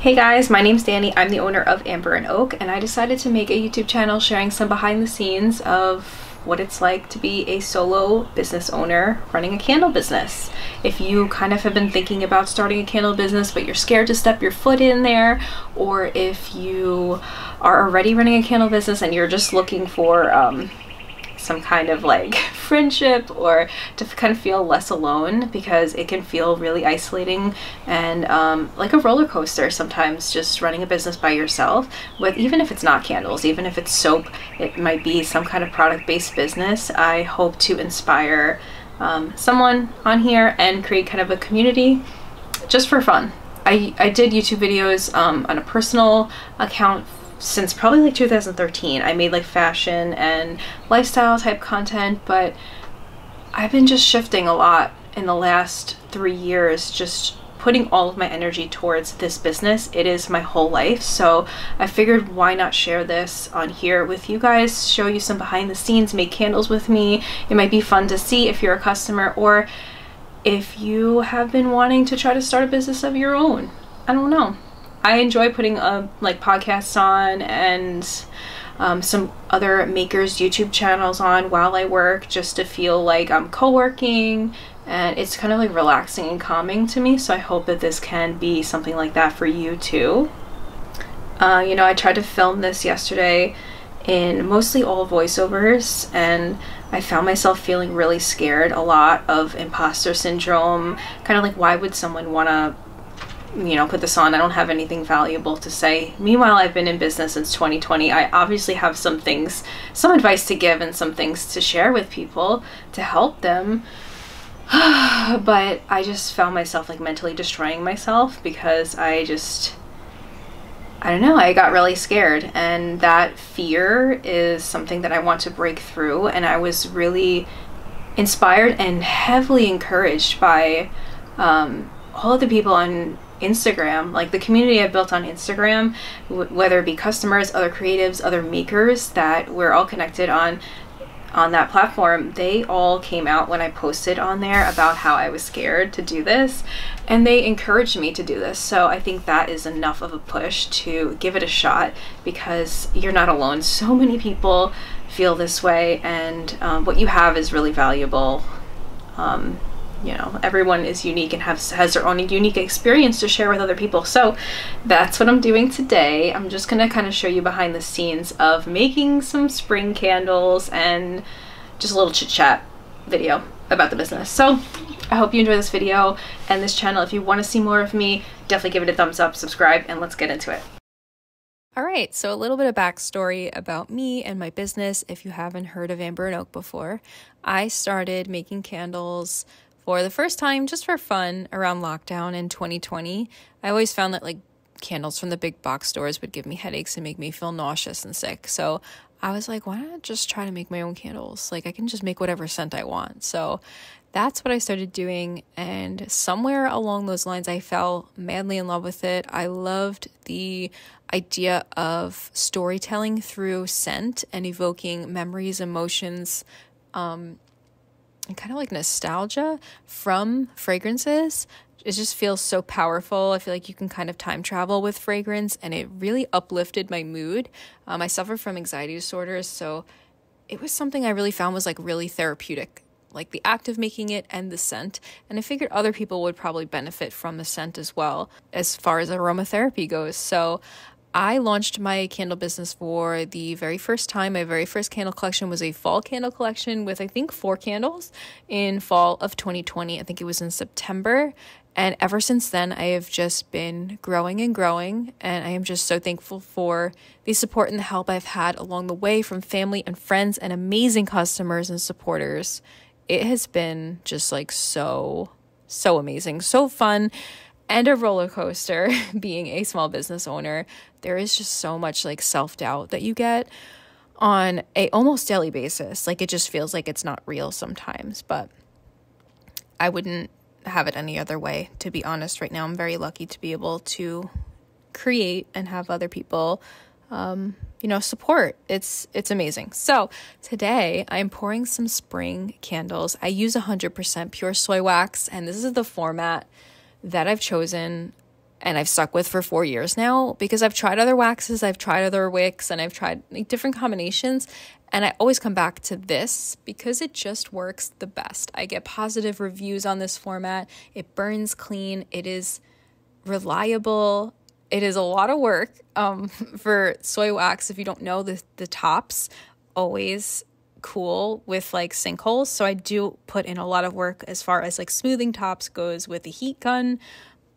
Hey guys, my name's Danny. I'm the owner of Amber and Oak, and I decided to make a YouTube channel sharing some behind the scenes of what it's like to be a solo business owner running a candle business. If you kind of have been thinking about starting a candle business but you're scared to step your foot in there, or if you are already running a candle business and you're just looking for some kind of like friendship or to kind of feel less alone, because it can feel really isolating and like a roller coaster sometimes, just running a business by yourself. With even if it's not candles, even if it's soap, it might be some kind of product-based business. I hope to inspire someone on here and create kind of a community just for fun. I did YouTube videos on a personal account since probably like 2013. I made like fashion and lifestyle type content, but I've been just shifting a lot in the last 3 years, just putting all of my energy towards this business. It is my whole life, so I figured why not share this on here with you guys, show you some behind the scenes, make candles with me. It might be fun to see if you're a customer or if you have been wanting to try to start a business of your own. I don't know. I enjoy putting like podcasts on and some other makers YouTube channels on while I work, just to feel like I'm co-working, and it's kind of like relaxing and calming to me. So I hope that this can be something like that for you too. You know, I tried to film this yesterday in mostly all voiceovers, and I found myself feeling really scared, a lot of imposter syndrome, kind of like, why would someone want to, you know, put this on? I don't have anything valuable to say. Meanwhile, I've been in business since 2020. I obviously have some things, some advice to give and some things to share with people to help them. But I just found myself like mentally destroying myself because I don't know, I got really scared, and that fear is something that I want to break through. And I was really inspired and heavily encouraged by all of the people on Instagram, like the community I built on Instagram, whether it be customers, other creatives, other makers that we're all connected on that platform. They all came out when I posted on there about how I was scared to do this, and they encouraged me to do this. So I think that is enough of a push to give it a shot, because you're not alone. So many people feel this way, and what you have is really valuable. You know, everyone is unique and has their own unique experience to share with other people. So that's what I'm doing today. I'm just gonna kind of show you behind the scenes of making some spring candles and just a little chit chat video about the business. So I hope you enjoy this video and this channel. If you want to see more of me, definitely give it a thumbs up, subscribe, and let's get into it. All right, so a little bit of backstory about me and my business. If you haven't heard of Amber and Oak before, I started making candles for the first time just for fun around lockdown in 2020. I always found that like candles from the big box stores would give me headaches and make me feel nauseous and sick. So I was like, why not just try to make my own candles? Like, I can just make whatever scent I want. So that's what I started doing, and somewhere along those lines I fell madly in love with it. I loved the idea of storytelling through scent and evoking memories, emotions, and kind of like nostalgia from fragrances. It just feels so powerful. I feel like you can kind of time travel with fragrance, and it really uplifted my mood. I suffer from anxiety disorders, so it was something I really found was like really therapeutic, like the act of making it and the scent. And I figured other people would probably benefit from the scent as well, as far as aromatherapy goes. So I launched my candle business for the very first time. My very first candle collection was a fall candle collection with, I think, 4 candles in fall of 2020. I think it was in September. And ever since then, I have just been growing and growing. And I am just so thankful for the support and the help I've had along the way from family and friends and amazing customers and supporters. It has been just like so amazing, so fun, and a roller coaster being a small business owner. There is just so much like self-doubt that you get on a almost daily basis. Like, it just feels like it's not real sometimes, but I wouldn't have it any other way, to be honest. Right now, I'm very lucky to be able to create and have other people, you know, support. It's amazing. So today I'm pouring some spring candles. I use 100% pure soy wax, and this is the format that I've chosen and I've stuck with for 4 years now, because I've tried other waxes, I've tried other wicks, and I've tried like different combinations, and I always come back to this because it just works the best. I get positive reviews on this format. It burns clean. It is reliable. It is a lot of work for soy wax. If you don't know, the tops always cool with like sinkholes, so I do put in a lot of work as far as like smoothing tops goes with the heat gun,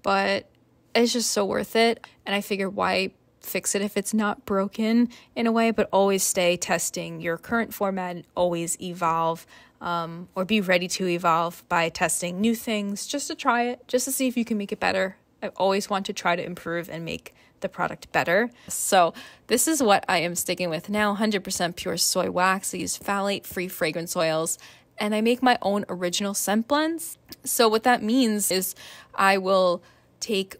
but it's just so worth it. And I figure, why fix it if it's not broken in a way, but always stay testing your current format and always evolve, or be ready to evolve by testing new things just to try it, just to see if you can make it better. I always want to try to improve and make the product better. So this is what I am sticking with now, 100% pure soy wax. I use phthalate-free fragrance oils, and I make my own original scent blends. So what that means is I will take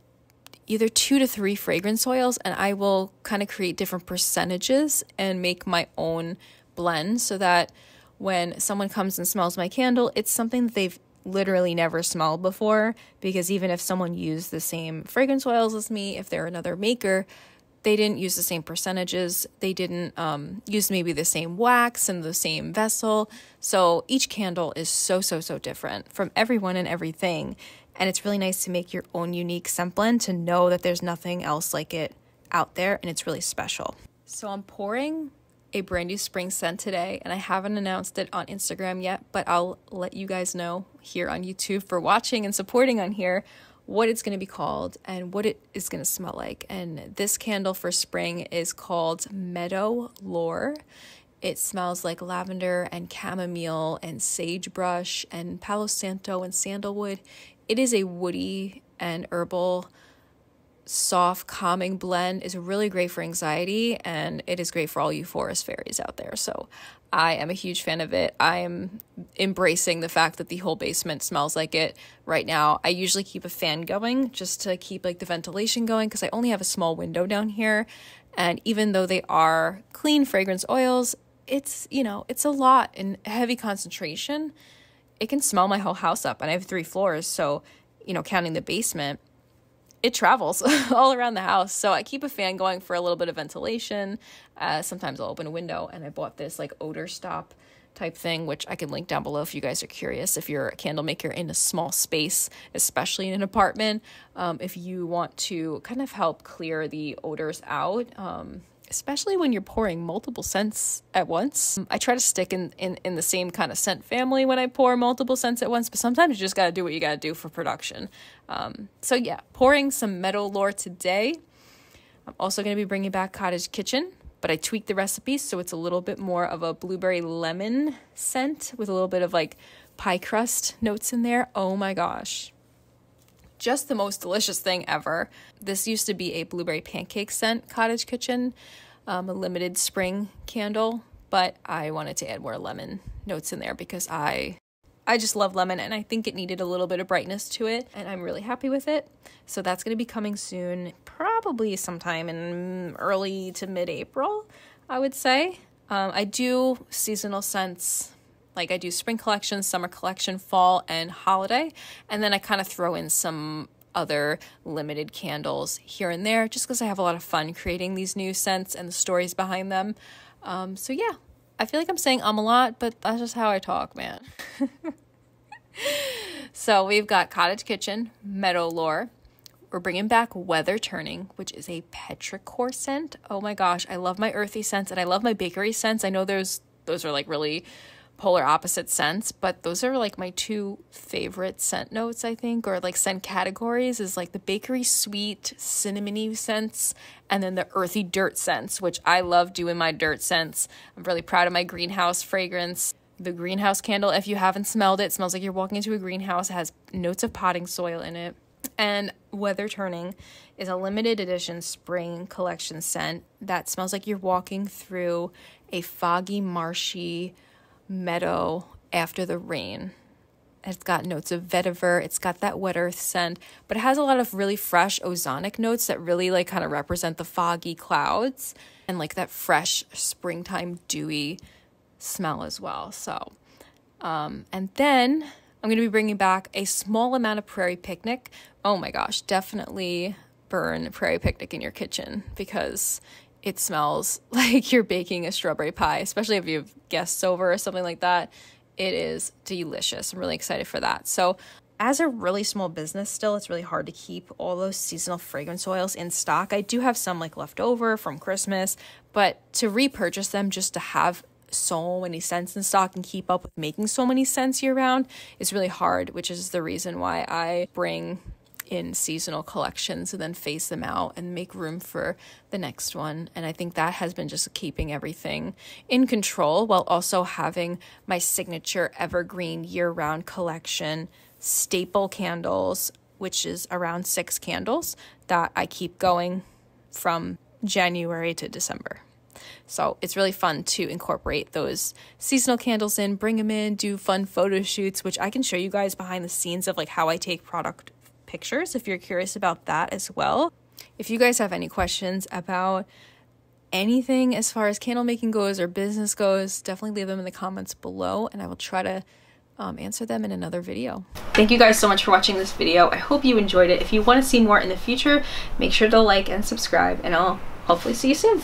either 2 to 3 fragrance oils, and I will kind of create different percentages and make my own blend, so that when someone comes and smells my candle, it's something that they've literally never smelled before. Because even if someone used the same fragrance oils as me, if they're another maker, they didn't use the same percentages, they didn't use maybe the same wax and the same vessel. So each candle is so different from everyone and everything, and it's really nice to make your own unique scent blend, to know that there's nothing else like it out there, and it's really special. So I'm pouring a brand new spring scent today, and I haven't announced it on Instagram yet, but I'll let you guys know here on YouTube for watching and supporting on here what it's going to be called and what it is going to smell like. And this candle for spring is called Meadow Lore. It smells like lavender and chamomile and sagebrush and Palo Santo and sandalwood. It is a woody and herbal, soft, calming blend. Is really great for anxiety, and it is great for all you forest fairies out there. So I am a huge fan of it. I am embracing the fact that the whole basement smells like it right now. I usually keep a fan going just to keep like the ventilation going, because I only have a small window down here. And even though they are clean fragrance oils, it's, you know, it's a lot in heavy concentration. It can smell my whole house up, and I have 3 floors. So, you know, counting the basement, it travels all around the house. So I keep a fan going for a little bit of ventilation. Sometimes I'll open a window, and I bought this like odor stop type thing, which I can link down below if you guys are curious. If you're a candle maker in a small space, especially in an apartment, if you want to kind of help clear the odors out, especially when you're pouring multiple scents at once. I try to stick in the same kind of scent family when I pour multiple scents at once, but sometimes you just got to do what you got to do for production. So yeah, pouring some Meadow Lore today. I'm also going to be bringing back Cottage Kitchen, but I tweaked the recipe so it's a little bit more of a blueberry lemon scent with a little bit of like pie crust notes in there. Oh my gosh. Just the most delicious thing ever. This used to be a blueberry pancake scent Cottage Kitchen, a limited spring candle, but I wanted to add more lemon notes in there because I just love lemon, and I think it needed a little bit of brightness to it, and I'm really happy with it. So that's going to be coming soon, probably sometime in early to mid-April, I would say. I do seasonal scents. Like I do spring collection, summer collection, fall, and holiday. And then I kind of throw in some other limited candles here and there, just because I have a lot of fun creating these new scents and the stories behind them. So yeah, I feel like I'm saying a lot, but that's just how I talk, man. So we've got Cottage Kitchen, Meadow Lore. We're bringing back Weather Turning, which is a petrichor scent. Oh my gosh, I love my earthy scents, and I love my bakery scents. I know those are like really polar opposite scents, but those are like my 2 favorite scent notes, I think, or like scent categories, is like the bakery sweet cinnamony scents, and then the earthy dirt scents, which I love doing my dirt scents. I'm really proud of my greenhouse fragrance. The greenhouse candle, if you haven't smelled it, smells like you're walking into a greenhouse. It has notes of potting soil in it. And Weather Turning is a limited edition spring collection scent that smells like you're walking through a foggy, marshy meadow after the rain. It's got notes of vetiver. It's got that wet earth scent, but it has a lot of really fresh ozonic notes that really like kind of represent the foggy clouds and like that fresh springtime dewy smell as well. So, and then I'm going to be bringing back a small amount of Prairie Picnic. Oh my gosh, definitely burn Prairie Picnic in your kitchen because it smells like you're baking a strawberry pie, especially if you have guests over or something like that. It is delicious. I'm really excited for that. So as a really small business still, it's really hard to keep all those seasonal fragrance oils in stock. I do have some like left over from Christmas, but to repurchase them just to have so many scents in stock and keep up with making so many scents year round is really hard, which is the reason why I bring in seasonal collections and then phase them out and make room for the next one. And I think that has been just keeping everything in control while also having my signature evergreen year-round collection staple candles, which is around 6 candles that I keep going from January to December. So it's really fun to incorporate those seasonal candles in, bring them in, do fun photo shoots, which I can show you guys behind the scenes of like how I take product pictures if you're curious about that as well. If you guys have any questions about anything as far as candle making goes or business goes, definitely leave them in the comments below and I will try to answer them in another video. Thank you guys so much for watching this video. I hope you enjoyed it. If you want to see more in the future, make sure to like and subscribe, and I'll hopefully see you soon.